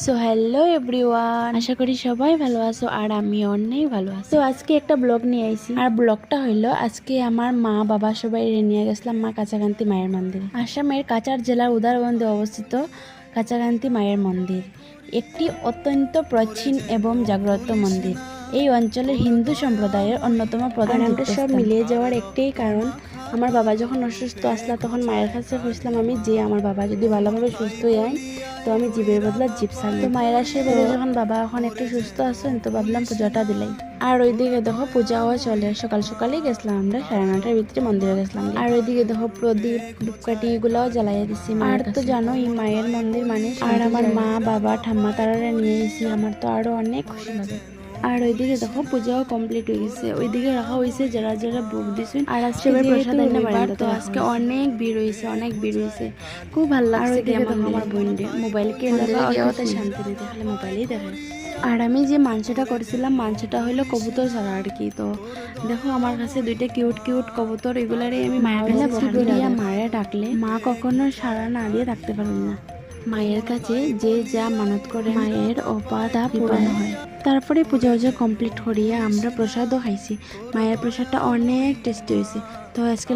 So hello everyone, আশা করি সবাই ভালো আছো আর আমি অনেক ভালো আছি। তো আজকে একটা ব্লগ নিয়ে আইছি আর ব্লগটা হইলো আজকে আমার মা বাবা সবাই নিয়ে গেছিলাম মা কাছাকান্তি মায়ের মন্দিরে। আসামের কাছাড় জেলার উদারবন্দে অবস্থিত কাছাকান্তি মায়ের মন্দির একটি অত্যন্ত প্রাচীন এবং জাগ্রত মন্দির। এই অঞ্চলের হিন্দু সম্প্রদায়ের অন্যতম প্রধান তীর্থস্থান। সব মিলিয়ে যাওয়ার একটাই কারণ, আমার বাবা যখন অসুস্থ আসলা তখন মায়ের কাছে কইছিলাম আমি যে আমার বাবা যদি ভালোভাবে সুস্থ হয় তো আমি জীবের বদলা জীব ছাড়ি। তো মায়ের আশীর্বাদে যখন বাবা এখন একটু সুস্থ আছেন তো ভাবলাম পূজাটা দিলাই। আর ওইদিকে দেখো পূজাও চলে, সকাল সকালেই গেছিলাম আমরা 9:30টার ভিতরে মন্দিরে গেছিলাম। আর ওইদিকে দেখো প্রদীপ ধূপকাঠি এগুলাও জ্বালাইয়া দিছি। আর তো জানো এই মায়ের মন্দির মানে, আর আমার মা বাবা ঠাম্মা তারারে নিয়ে এসেছি, আমার তো আরো অনেক খুশি লাগে। আর ওইদিকে দেখো পূজাও কমপ্লিট হয়ে গেছে, ওইদিকে রাখা হয়েছে যারা যারা ভোগ দিছেন। আর আজকে প্রসাদ তো আজকে অনেক ভিড় হয়েছে, অনেক ভিড় হয়েছে, খুব ভালো লাগছে। আমার বোনডে মোবাইল কে শান্তি নেই, দেখলে মোবাইলেই দেখে। আর আমি যে মাংসটা করছিলাম মাংসটা হলো কবুতর ছাড়া আর কি। তো দেখো আমার কাছে দুইটা কিউট কিউট কবুতর, এগুলারে আমি মায়ের ডাকলে মা কখনো সাড়া না দিয়ে থাকতে পারেন না। মায়ের কাছে যে যা মানত করে মায়ের অপাদা পূরণ হয়। তারপরে পূজা কমপ্লিট করিয়া আমরা প্রসাদও খাইছি। মায়ের প্রসাদটা অনেক টেস্টি হয়েছে। তো আজকে